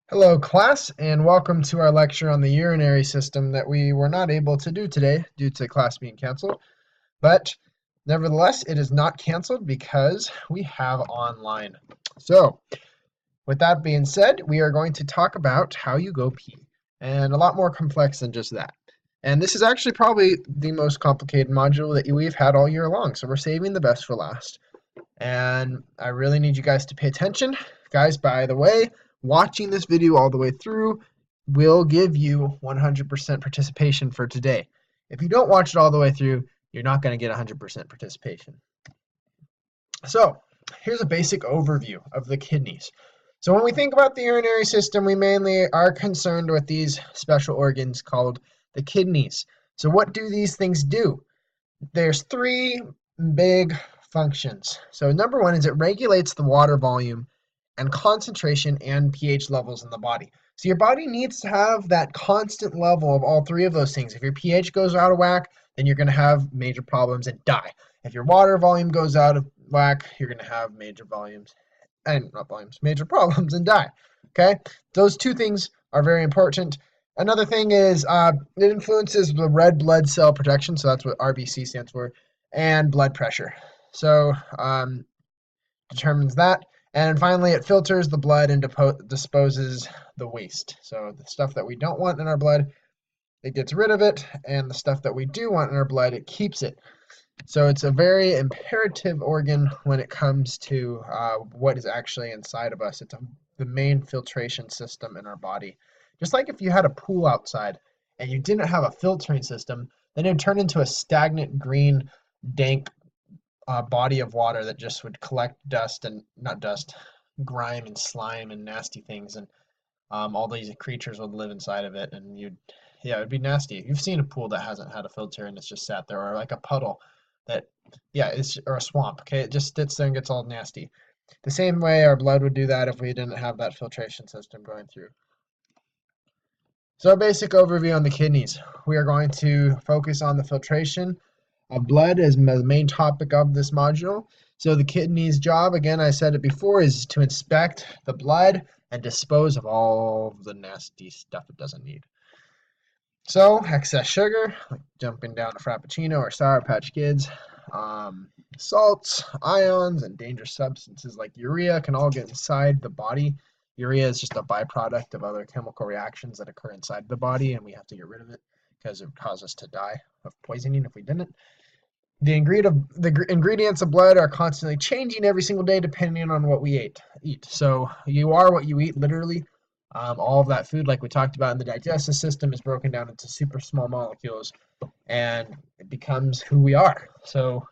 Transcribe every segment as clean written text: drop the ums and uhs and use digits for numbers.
Hello, class, and welcome to our lecture on the urinary system that we were not able to do today due to class being canceled. But nevertheless, it is not canceled because we have online. So, with that being said, we are going to talk about how you go pee, and a lot more complex than just that. And this is actually probably the most complicated module that we've had all year long, so we're saving the best for last. And I really need you guys to pay attention. Guys, by the way, watching this video all the way through will give you 100% participation for today. If you don't watch it all the way through, you're not going to get 100% participation. So, here's a basic overview of the kidneys. So when we think about the urinary system, we mainly are concerned with these special organs called the kidneys. So what do these things do? There's three big functions. So number one is it regulates the water volume and concentration and pH levels in the body. So your body needs to have that constant level of all three of those things. If your pH goes out of whack, then you're going to have major problems and die. If your water volume goes out of whack, you're going to have major problems and die. Okay? Those two things are very important. Another thing is it influences the red blood cell production, so that's what RBC stands for, and blood pressure. So determines that. And finally, it filters the blood and disposes the waste. So the stuff that we don't want in our blood, it gets rid of it, and the stuff that we do want in our blood, it keeps it. So it's a very imperative organ when it comes to what is actually inside of us. It's the main filtration system in our body. Just like if you had a pool outside and you didn't have a filtering system, then it would turn into a stagnant, green, dank body of water that just would collect dust and not dust, grime and slime and nasty things, and all these creatures would live inside of it, and it'd be nasty. You've seen a pool that hasn't had a filter and it's just sat there, or like a puddle or a swamp. Okay, it just sits there and gets all nasty. The same way our blood would do that if we didn't have that filtration system going through. So a basic overview on the kidneys. We are going to focus on the filtration of blood as the main topic of this module. So the kidney's job, again, I said it before, is to inspect the blood and dispose of all the nasty stuff it doesn't need. So excess sugar, like jumping down a Frappuccino or Sour Patch Kids, salts, ions, and dangerous substances like urea can all get inside the body. Urea is just a byproduct of other chemical reactions that occur inside the body, and we have to get rid of it because it would cause us to die of poisoning if we didn't. The ingredients of blood are constantly changing every single day depending on what we eat. So you are what you eat, literally. All of that food, like we talked about in the digestive system, is broken down into super small molecules, and it becomes who we are. So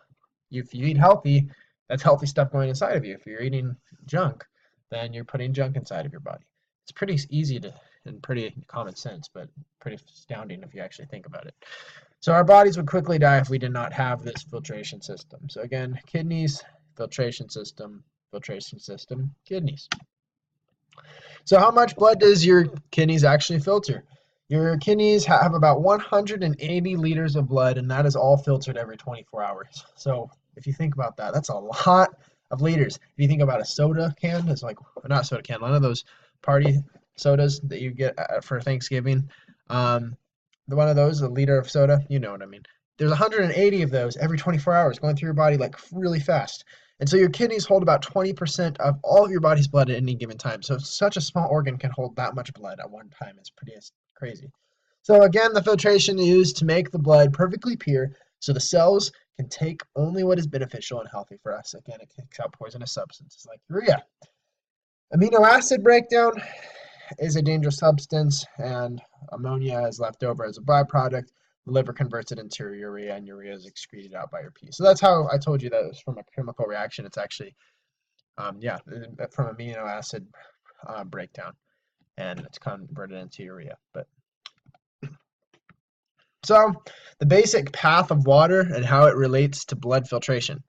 if you eat healthy, that's healthy stuff going inside of you. If you're eating junk, then you're putting junk inside of your body. It's pretty easy and pretty common sense, but pretty astounding if you actually think about it. So our bodies would quickly die if we did not have this filtration system. So again, kidneys, filtration system, kidneys. So how much blood does your kidneys actually filter? Your kidneys have about 180 liters of blood, and that is all filtered every 24 hours. So if you think about that, that's a lot of liters. If you think about a soda can, it's like, not soda can, one of those party sodas that you get for Thanksgiving. One of those, a liter of soda, you know what I mean. There's 180 of those every 24 hours going through your body like really fast. And so your kidneys hold about 20% of all of your body's blood at any given time. So such a small organ can hold that much blood at one time. It's pretty crazy. So again, the filtration is used to make the blood perfectly pure so the cells can take only what is beneficial and healthy for us. Again, it kicks out poisonous substances like urea. Amino acid breakdown is a dangerous substance, and ammonia is left over as a byproduct. The liver converts it into urea, and urea is excreted out by your pee. So that's how I told you that it was from a chemical reaction. It's actually, from amino acid breakdown, and it's converted into urea. So the basic path of water and how it relates to blood filtration.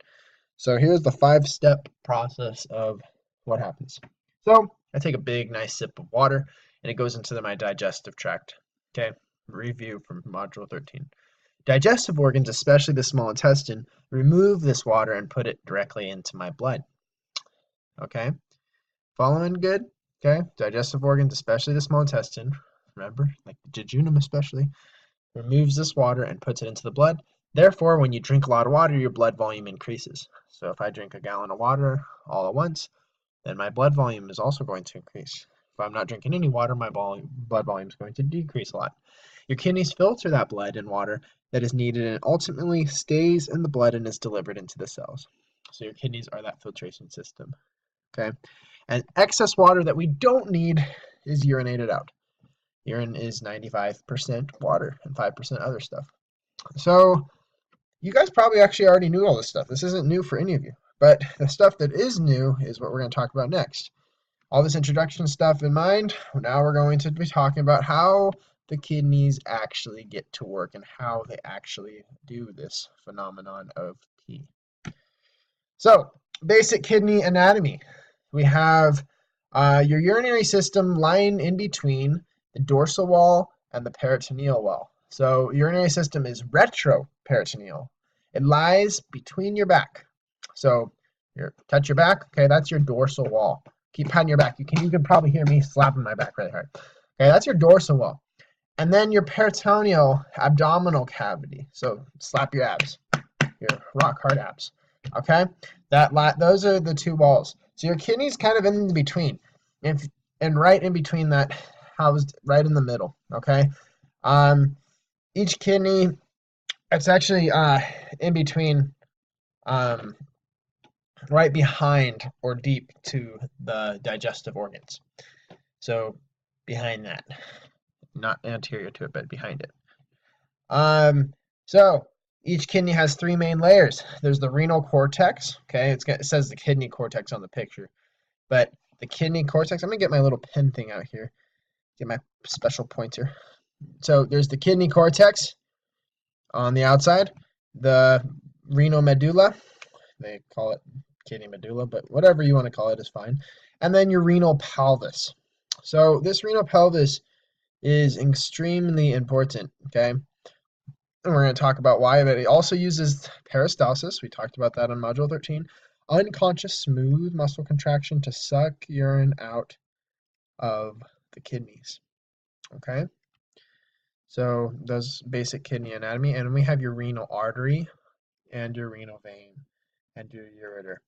So here's the 5-step process of what happens. So I take a big, nice sip of water, and it goes into my digestive tract. Okay, review from module 13. Digestive organs, especially the small intestine, remove this water and put it directly into my blood. Okay, following good? Okay, digestive organs, especially the small intestine, remember, like the jejunum especially, removes this water and puts it into the blood. Therefore, when you drink a lot of water, your blood volume increases. So if I drink a gallon of water all at once, then my blood volume is also going to increase. If I'm not drinking any water, my blood volume is going to decrease a lot. Your kidneys filter that blood and water that is needed and ultimately stays in the blood and is delivered into the cells. So your kidneys are that filtration system. Okay, and excess water that we don't need is urinated out. Urine is 95% water and 5% other stuff. So you guys probably actually already knew all this stuff. This isn't new for any of you. But the stuff that is new is what we're going to talk about next. All this introduction stuff in mind, now we're going to be talking about how the kidneys actually get to work and how they actually do this phenomenon of pee. So, basic kidney anatomy. We have your urinary system lying in between the dorsal wall and the peritoneal wall. So, urinary system is retroperitoneal. It lies between your back. So, touch your back. Okay, that's your dorsal wall. Keep patting your back. You can probably hear me slapping my back really hard. Okay, that's your dorsal wall. And then your peritoneal abdominal cavity. So, slap your abs, your rock hard abs. Okay, those are the two walls. So your kidney's kind of in between, and right in between that, housed right in the middle. Okay, each kidney, it's actually in between, right behind or deep to the digestive organs. So behind that, not anterior to it, but behind it. So each kidney has three main layers. There's the renal cortex. Okay, it says the kidney cortex on the picture, but the kidney cortex. I'm gonna get my little pen thing out here. Get my special pointer. So there's the kidney cortex on the outside, the renal medulla. They call it kidney medulla, but whatever you want to call it is fine. And then your renal pelvis. So this renal pelvis is extremely important. Okay. And we're going to talk about why, but it also uses peristalsis. We talked about that on Module 13. Unconscious smooth muscle contraction to suck urine out of the kidneys. Okay? So those basic kidney anatomy. And we have your renal artery and your renal vein and your ureter.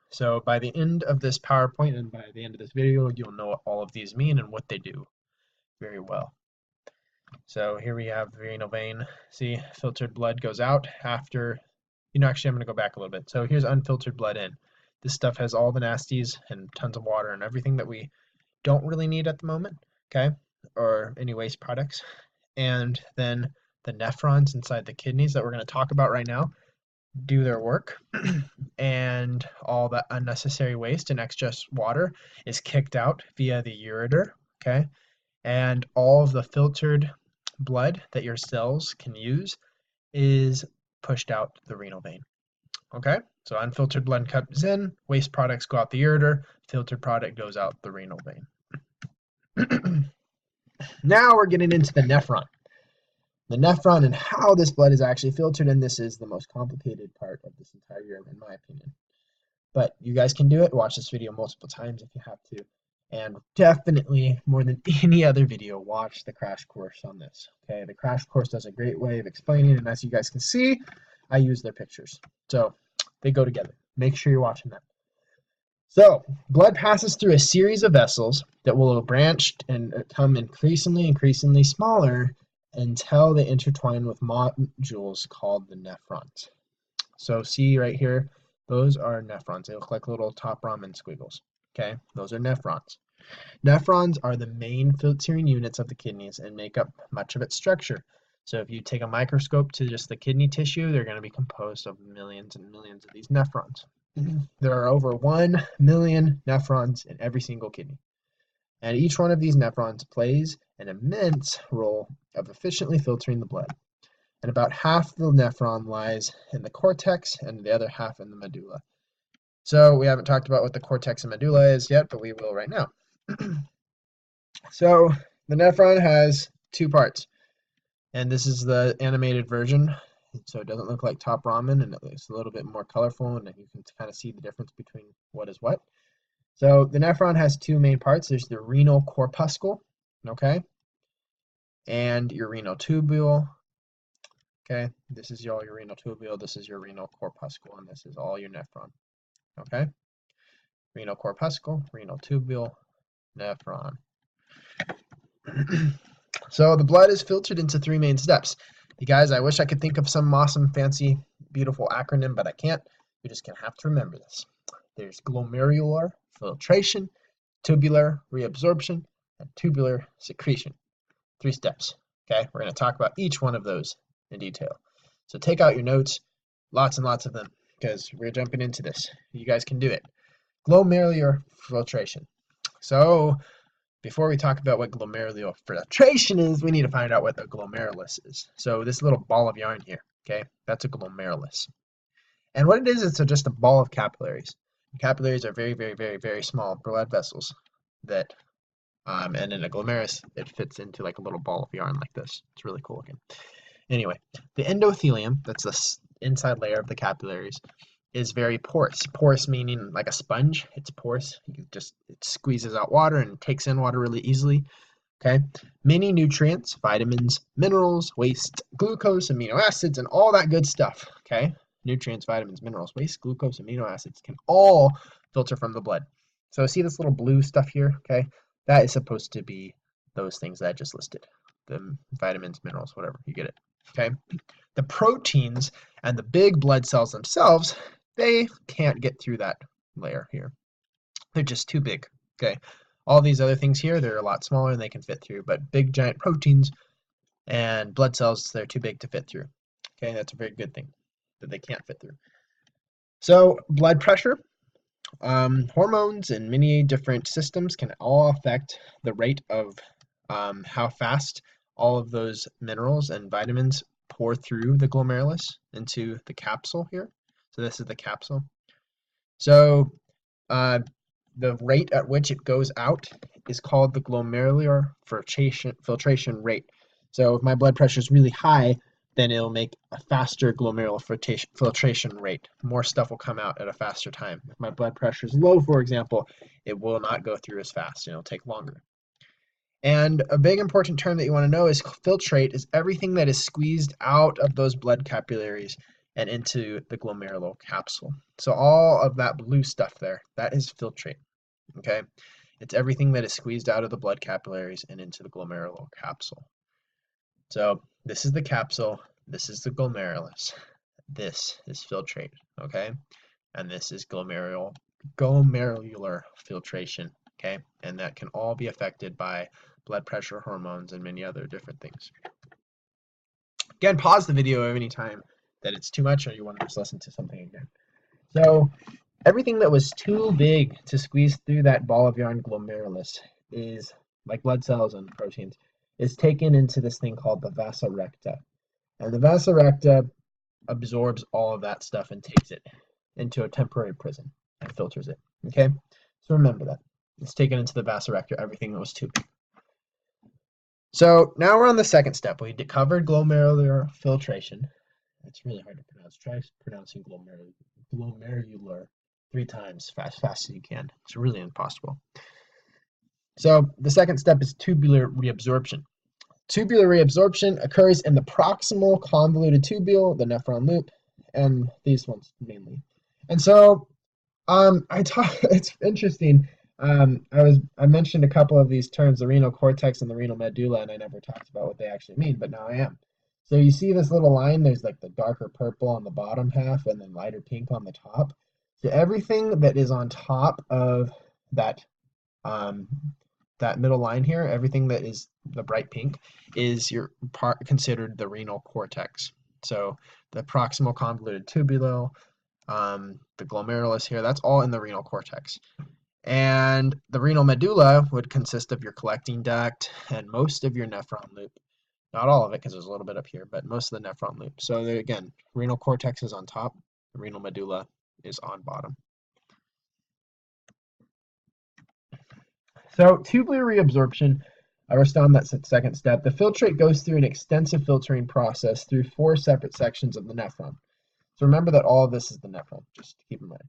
So by the end of this PowerPoint and by the end of this video, you'll know what all of these mean and what they do very well. So here we have the renal vein. See, filtered blood goes out after, actually I'm going to go back a little bit. So here's unfiltered blood in. This stuff has all the nasties and tons of water and everything that we don't really need at the moment, okay, or any waste products. And then the nephrons inside the kidneys that we're going to talk about right now do their work, and all the unnecessary waste and excess water is kicked out via the ureter, okay, and all of the filtered blood that your cells can use is pushed out the renal vein. Okay, so unfiltered blood comes in, waste products go out the ureter, filtered product goes out the renal vein. Now we're getting into the nephron. The nephron and how this blood is actually filtered, and this is the most complicated part of this entire year, in my opinion. But you guys can do it. Watch this video multiple times if you have to. And definitely, more than any other video, watch the crash course on this. Okay, the crash course does a great way of explaining, and as you guys can see, I use their pictures. So they go together. Make sure you're watching that. So blood passes through a series of vessels that will branch and become increasingly smaller until they intertwine with modules called the nephrons. So see right here, those are nephrons. They look like little top ramen squiggles. Okay, those are nephrons. Nephrons are the main filtering units of the kidneys and make up much of its structure. So if you take a microscope to just the kidney tissue, they're going to be composed of millions and millions of these nephrons. There are over 1 million nephrons in every single kidney. And each one of these nephrons plays an immense role of efficiently filtering the blood. And about half the nephron lies in the cortex and the other half in the medulla. So we haven't talked about what the cortex and medulla is yet, but we will right now. So the nephron has two parts, and this is the animated version. So it doesn't look like top ramen, and it looks a little bit more colorful, and you can kind of see the difference between what is what. So the nephron has two main parts. There's the renal corpuscle, okay, and your renal tubule. Okay, this is all your renal tubule, this is your renal corpuscle, and this is all your nephron. Okay, renal corpuscle, renal tubule, nephron. So the blood is filtered into three main steps. You guys, I wish I could think of some awesome, fancy, beautiful acronym, but I can't. You're just gonna have to remember this. There's glomerular filtration, tubular reabsorption, and tubular secretion. 3 steps. Okay, we're going to talk about each one of those in detail. So take out your notes, lots and lots of them, because we're jumping into this. You guys can do it. Glomerular filtration. So before we talk about what glomerular filtration is, we need to find out what the glomerulus is. So this little ball of yarn here, okay, that's a glomerulus. And what it is, it's just a ball of capillaries. Capillaries are very, very, very, very small blood vessels that and in a glomerulus, it fits into like a little ball of yarn like this. It's really cool looking. Anyway, the endothelium, that's the inside layer of the capillaries, is very porous. Porous meaning like a sponge. It's porous. It squeezes out water and takes in water really easily. Okay. Many nutrients, vitamins, minerals, waste, glucose, amino acids, and all that good stuff. Okay. Nutrients, vitamins, minerals, waste, glucose, amino acids can all filter from the blood. So see this little blue stuff here? Okay. That is supposed to be those things that I just listed. The vitamins, minerals, whatever. You get it. Okay. The proteins and the big blood cells themselves, they can't get through that layer here. They're just too big. Okay. All these other things here, they're a lot smaller and they can fit through. But big giant proteins and blood cells, they're too big to fit through. Okay. That's a very good thing that they can't fit through. So blood pressure. Hormones and many different systems can all affect the rate of how fast all of those minerals and vitamins pour through the glomerulus into the capsule here. So this is the capsule. So the rate at which it goes out is called the glomerular filtration rate. So if my blood pressure is really high, then it'll make a faster glomerular filtration rate. More stuff will come out at a faster time. If my blood pressure is low, for example, it will not go through as fast and it'll take longer. And a big important term that you want to know is filtrate is everything that is squeezed out of those blood capillaries and into the glomerular capsule. So all of that blue stuff there, that is filtrate. Okay? It's everything that is squeezed out of the blood capillaries and into the glomerular capsule. So this is the capsule, this is the glomerulus, this is filtrate, okay? And this is glomerular filtration, okay? And that can all be affected by blood pressure, hormones, and many other different things. Again, pause the video at any time that it's too much or you want to just listen to something again. So everything that was too big to squeeze through that ball of yarn glomerulus is, like blood cells and proteins, is taken into this thing called the vasa recta. And the vasa recta absorbs all of that stuff and takes it into a temporary prison and filters it. Okay? So remember that. It's taken into the vasa recta, everything that was too big. So now we're on the second step. We covered glomerular filtration. It's really hard to pronounce. Try pronouncing glomerular 3 times fast as you can. It's really impossible. So the second step is tubular reabsorption. Tubular reabsorption occurs in the proximal convoluted tubule, the nephron loop, and these ones mainly. And so it's interesting. I mentioned a couple of these terms, the renal cortex and the renal medulla, and I never talked about what they actually mean, but now I am. So you see this little line, there's like the darker purple on the bottom half and then lighter pink on the top. So everything that is on top of that that middle line here, everything that is the bright pink is your part considered the renal cortex. So the proximal convoluted tubule, the glomerulus here, that's all in the renal cortex. And the renal medulla would consist of your collecting duct and most of your nephron loop. Not all of it because there's a little bit up here, but most of the nephron loop. So there, again, renal cortex is on top, the renal medulla is on bottom. So tubular reabsorption, we're still on that second step. The filtrate goes through an extensive filtering process through 4 separate sections of the nephron. So remember that all of this is the nephron, just keep in mind.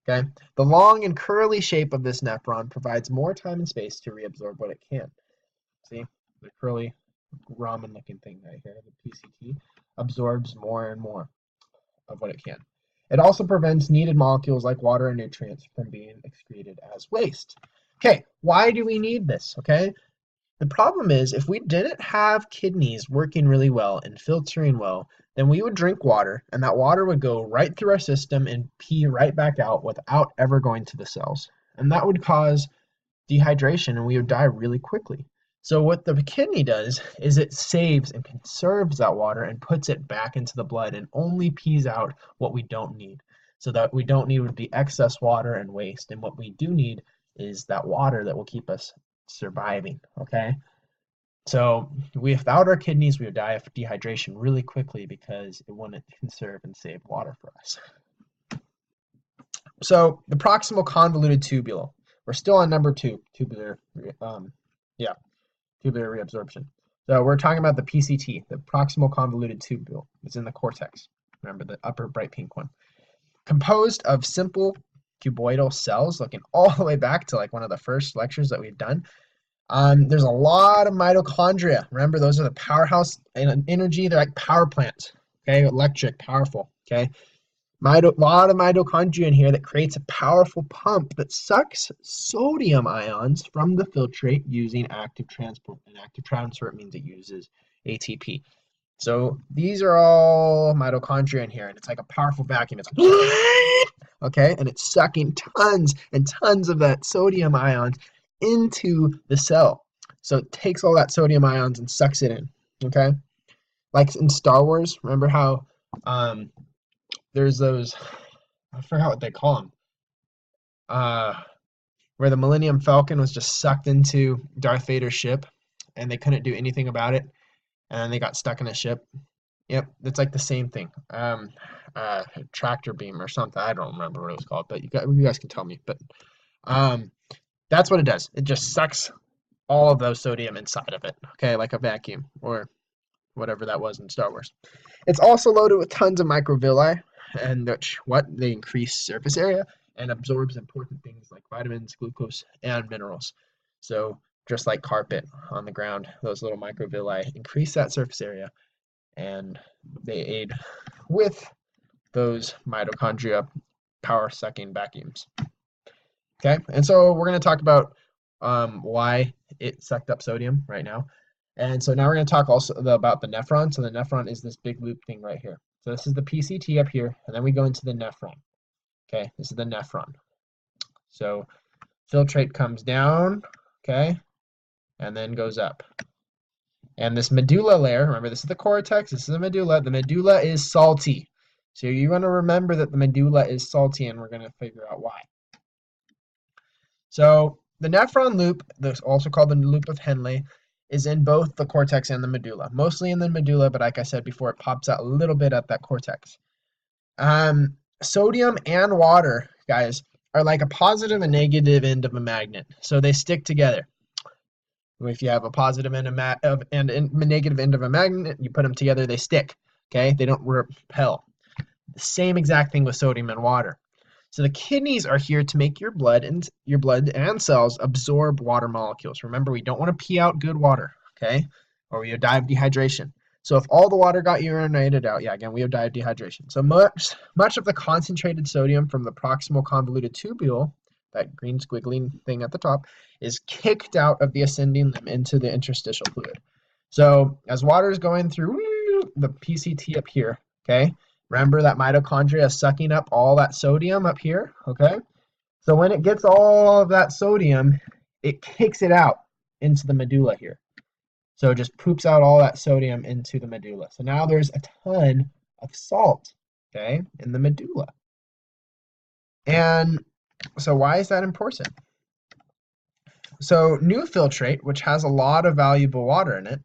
Okay? The long and curly shape of this nephron provides more time and space to reabsorb what it can. See, the curly ramen looking thing right here, the PCT, absorbs more and more of what it can. It also prevents needed molecules like water and nutrients from being excreted as waste. Okay, why do we need this? Okay, the problem is if we didn't have kidneys working really well and filtering well, then we would drink water and that water would go right through our system and pee right back out without ever going to the cells. And that would cause dehydration and we would die really quickly. So what the kidney does is it saves and conserves that water and puts it back into the blood and only pees out what we don't need. So that we don't need would be excess water and waste. And what we do need is that water that will keep us surviving. Okay. So without our kidneys, we would die of dehydration really quickly because it wouldn't conserve and save water for us. So the proximal convoluted tubule. We're still on number 2, tubular reabsorption. So we're talking about the PCT, the proximal convoluted tubule. It's in the cortex. Remember the upper bright pink one. Composed of simple cuboidal cells, looking all the way back to like one of the first lectures that we've done. There's a lot of mitochondria. Remember, those are the powerhouse and energy. They're like power plants. Okay, electric, powerful. Okay, lot of mitochondria in here that creates a powerful pump that sucks sodium ions from the filtrate using active transport. And active transport means it uses ATP. So these are all mitochondria in here, and it's like a powerful vacuum. It's like, okay, and it's sucking tons and tons of that sodium ions into the cell. So it takes all that sodium ions and sucks it in. Okay, like in Star Wars, remember how there's those, I forgot what they call them, where the Millennium Falcon was just sucked into Darth Vader's ship, and they couldn't do anything about it, and they got stuck in a ship. Yep, it's like the same thing. Tractor beam or something. I don't remember what it was called, but you guys can tell me. But that's what it does. It just sucks all of those sodium inside of it. Okay, like a vacuum or whatever that was in Star Wars. It's also loaded with tons of microvilli, and they increase surface area and absorbs important things like vitamins, glucose, and minerals. So just like carpet on the ground, those little microvilli increase that surface area, and they aid with those mitochondria power-sucking vacuums. Okay, and so we're going to talk about why it sucked up sodium right now. And so now we're going to talk also about the nephron. So the nephron is this big loop thing right here. So this is the PCT up here, and then we go into the nephron. Okay, this is the nephron. So filtrate comes down, okay, and then goes up. And this medulla layer, remember this is the cortex, this is the medulla. The medulla is salty. So you want to remember that the medulla is salty, and we're going to figure out why. So the nephron loop, that's also called the loop of Henle, is in both the cortex and the medulla. Mostly in the medulla, but like I said before, it pops out a little bit at that cortex. Sodium and water, guys, are like a positive and negative end of a magnet. So they stick together. If you have a positive and a negative end of a magnet, you put them together, they stick. Okay, they don't repel. The same exact thing with sodium and water. So the kidneys are here to make your blood and cells absorb water molecules. Remember, we don't want to pee out good water, okay? Or we would die of dehydration. So if all the water got urinated out, yeah, again, we would die of dehydration. So much of the concentrated sodium from the proximal convoluted tubule, that green squiggly thing at the top, is kicked out of the ascending limb into the interstitial fluid. So as water is going through the PCT up here, okay? Remember that mitochondria is sucking up all that sodium up here, okay? So when it gets all of that sodium, it kicks it out into the medulla here. So it just poops out all that sodium into the medulla. So now there's a ton of salt, okay, in the medulla. And so why is that important? So new filtrate, which has a lot of valuable water in it,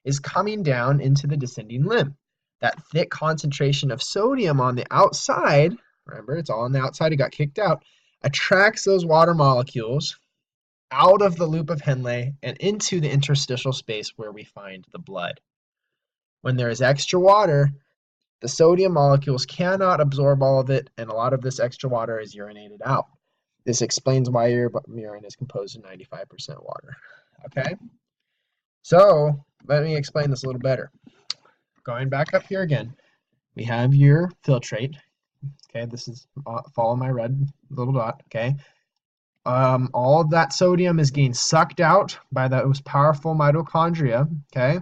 is coming down into the descending limb. That thick concentration of sodium on the outside, remember it's all on the outside, it got kicked out, attracts those water molecules out of the loop of Henle and into the interstitial space where we find the blood. When there is extra water, the sodium molecules cannot absorb all of it, and a lot of this extra water is urinated out. This explains why your urine is composed of 95% water. Okay? So, let me explain this a little better. Going back up here again, we have your filtrate. Okay, this is, follow my red little dot, okay? All of that sodium is getting sucked out by those powerful mitochondria, okay?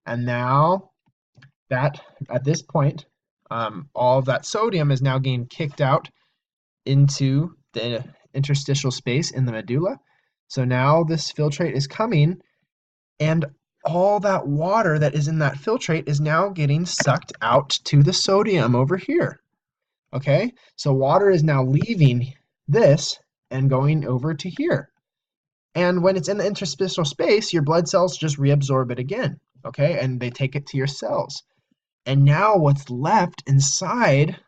And now that, at this point, all of that sodium is now getting kicked out into the interstitial space in the medulla. So now this filtrate is coming, and all that water that is in that filtrate is now getting sucked out to the sodium over here. Okay, so water is now leaving this and going over to here. And when it's in the interstitial space, your blood cells just reabsorb it again. Okay, and they take it to your cells. And now what's left inside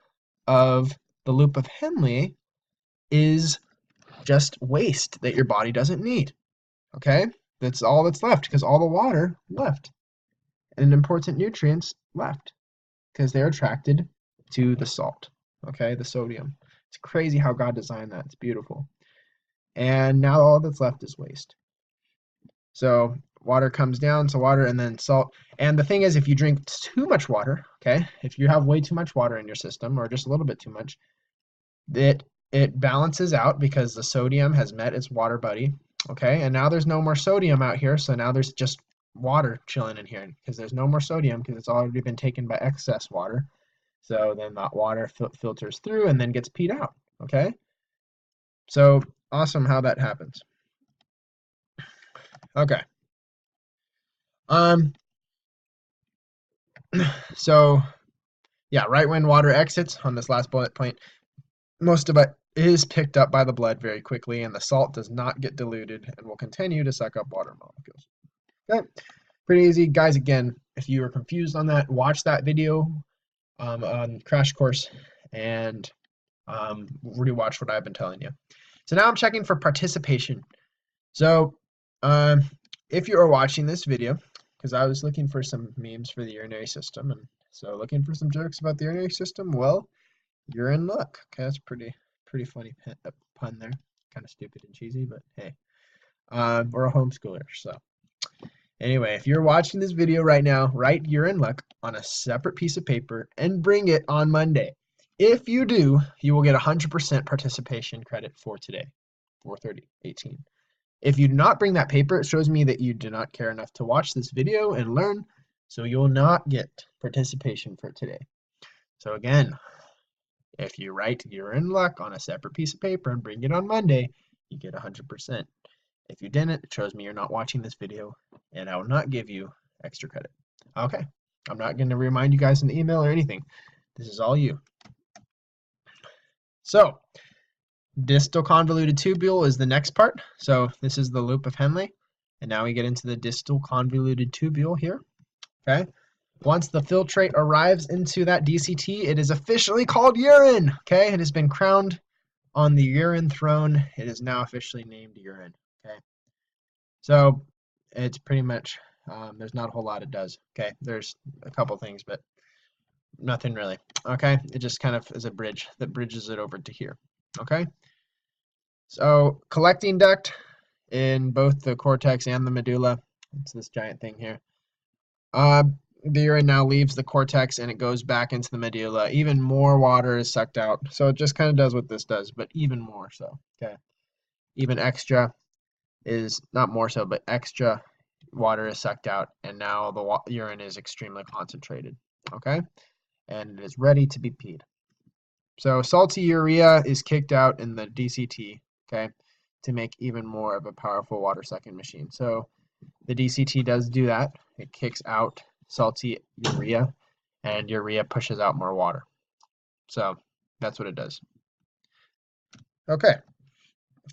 of the loop of Henle is just waste that your body doesn't need. Okay, that's all that's left because all the water left and important nutrients left because they're attracted to the salt. Okay, the sodium. It's crazy how God designed that. It's beautiful. And now all that's left is waste. So water comes down to water and then salt. And the thing is, if you drink too much water, okay, if you have way too much water in your system or just a little bit too much, it balances out because the sodium has met its water buddy. Okay, and now there's no more sodium out here, so now there's just water chilling in here because there's no more sodium because it's already been taken by excess water. So then that water filters through and then gets peed out. Okay, so awesome how that happens. Okay. So yeah, right when water exits on this last bullet point, most of it is picked up by the blood very quickly, and the salt does not get diluted and will continue to suck up water molecules. Okay, pretty easy. Guys, again, if you were confused on that, watch that video on Crash Course and rewatch what I've been telling you. So now I'm checking for participation. So if you are watching this video, because I was looking for some memes for the urinary system, and so looking for some jokes about the urinary system, well, you're in luck. Okay, that's pretty funny pun there. Kind of stupid and cheesy, but hey, we're a homeschooler, so anyway, if you're watching this video right now, write "you're in luck" on a separate piece of paper and bring it on Monday. If you do, you will get 100% participation credit for today, 4:30:18. If you do not bring that paper, it shows me that you do not care enough to watch this video and learn, so you'll not get participation for today. So again, if you write "you're in luck" on a separate piece of paper and bring it on Monday, you get 100%. If you didn't, it shows me you're not watching this video, and I will not give you extra credit. Okay, I'm not going to remind you guys in the email or anything. This is all you. So, distal convoluted tubule is the next part. So this is the loop of Henle, and now we get into the distal convoluted tubule here. Okay. Once the filtrate arrives into that DCT, it is officially called urine. Okay, it has been crowned on the urine throne. It is now officially named urine. Okay, so it's pretty much there's not a whole lot it does. Okay, there's a couple things, but nothing really. Okay, it just kind of is a bridge that bridges it over to here. Okay, so collecting duct in both the cortex and the medulla. It's this giant thing here. The urine now leaves the cortex and it goes back into the medulla. Even more water is sucked out. So it just kind of does what this does, but even more so. Okay. Even extra is not more so, but extra water is sucked out, and now the urine is extremely concentrated. Okay. And it is ready to be peed. So salty urea is kicked out in the DCT, okay, to make even more of a powerful water sucking machine. So the DCT does do that. It kicks out salty urea, and urea pushes out more water. So that's what it does. Okay.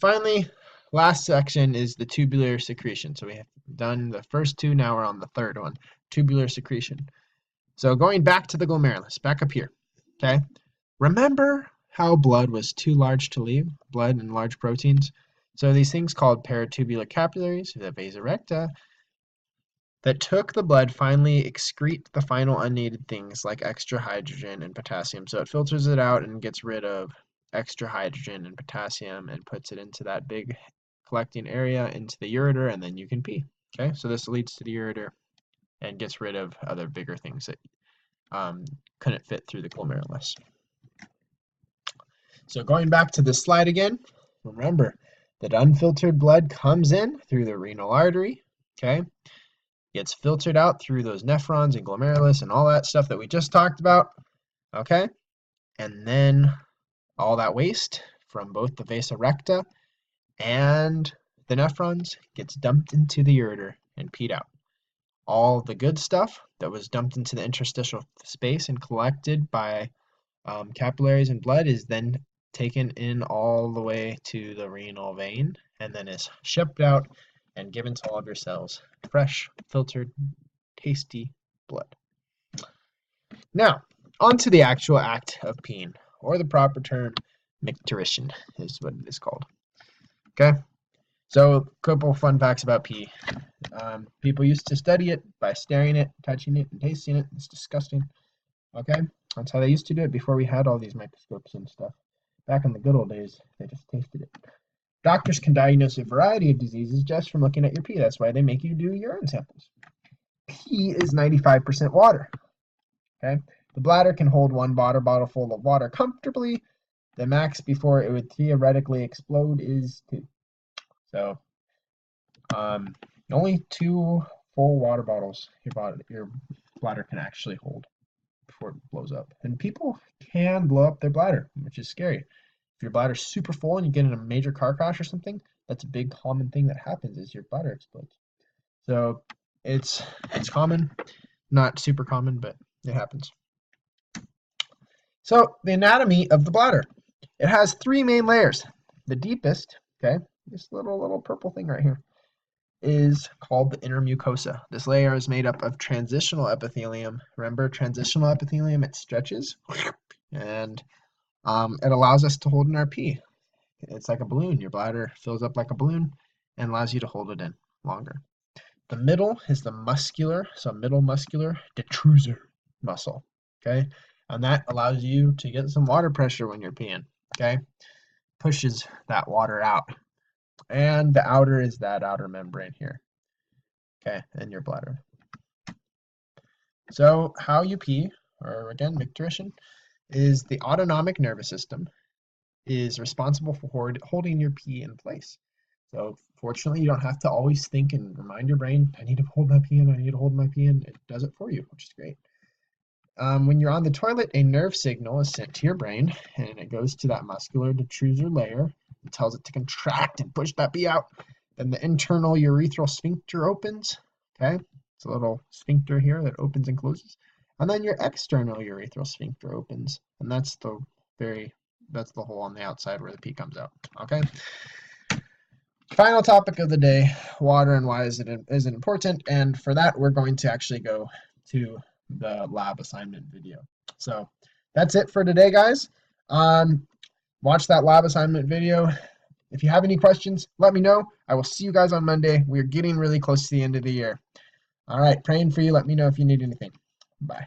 Finally, last section is the tubular secretion. So we have done the first two, now we're on the third one, tubular secretion. So going back to the glomerulus, back up here, okay? Remember how blood was too large to leave, blood and large proteins? So these things called peritubular capillaries, the vasa recta, that took the blood finally excrete the final unneeded things like extra hydrogen and potassium. So it filters it out and gets rid of extra hydrogen and potassium and puts it into that big collecting area into the ureter, and then you can pee. Okay, so this leads to the ureter and gets rid of other bigger things that couldn't fit through the glomerulus. So going back to this slide again, remember that unfiltered blood comes in through the renal artery, okay? Gets filtered out through those nephrons and glomerulus and all that stuff that we just talked about, okay? And then all that waste from both the vasa recta and the nephrons gets dumped into the ureter and peed out. All the good stuff that was dumped into the interstitial space and collected by capillaries and blood is then taken in all the way to the renal vein and then is shipped out and given to all of your cells. Fresh, filtered, tasty blood. Now, on to the actual act of peeing, or the proper term, micturition is what it is called. Okay, so a couple fun facts about pee. People used to study it by staring it, touching it, and tasting it. It's disgusting. Okay, that's how they used to do it before we had all these microscopes and stuff. Back in the good old days, they just tasted it. Doctors can diagnose a variety of diseases just from looking at your pee. That's why they make you do urine samples. Pee is 95% water. Okay, the bladder can hold one water bottle full of water comfortably. The max before it would theoretically explode is 2. So, only 2 full water bottles your bladder can actually hold before it blows up. And people can blow up their bladder, which is scary. If your bladder's super full and you get in a major car crash or something, that's a big common thing that happens is your bladder explodes. So it's common, not super common, but it happens. So the anatomy of the bladder. It has 3 main layers. The deepest, okay, this little purple thing right here, is called the inner mucosa. This layer is made up of transitional epithelium. Remember, transitional epithelium, it stretches and it allows us to hold in our pee. It's like a balloon. Your bladder fills up like a balloon and allows you to hold it in longer. The middle is the muscular, so middle muscular detrusor muscle, okay? And that allows you to get some water pressure when you're peeing, okay? Pushes that water out. And the outer is that outer membrane here, okay, in your bladder. So how you pee, or again, micturition, is the autonomic nervous system is responsible for holding your pee in place. So fortunately, you don't have to always think and remind your brain, I need to hold my pee in, I need to hold my pee in. It does it for you, which is great. When you're on the toilet, a nerve signal is sent to your brain, and it goes to that muscular detrusor layer. It tells it to contract and push that pee out. Then the internal urethral sphincter opens. Okay, it's a little sphincter here that opens and closes. And then your external urethral sphincter opens, and that's the hole on the outside where the pee comes out. Okay. Final topic of the day: water and why is it important? And for that, we're going to actually go to the lab assignment video. So that's it for today, guys. Watch that lab assignment video. If you have any questions, let me know. I will see you guys on Monday. We're getting really close to the end of the year. All right, praying for you. Let me know if you need anything. Bye.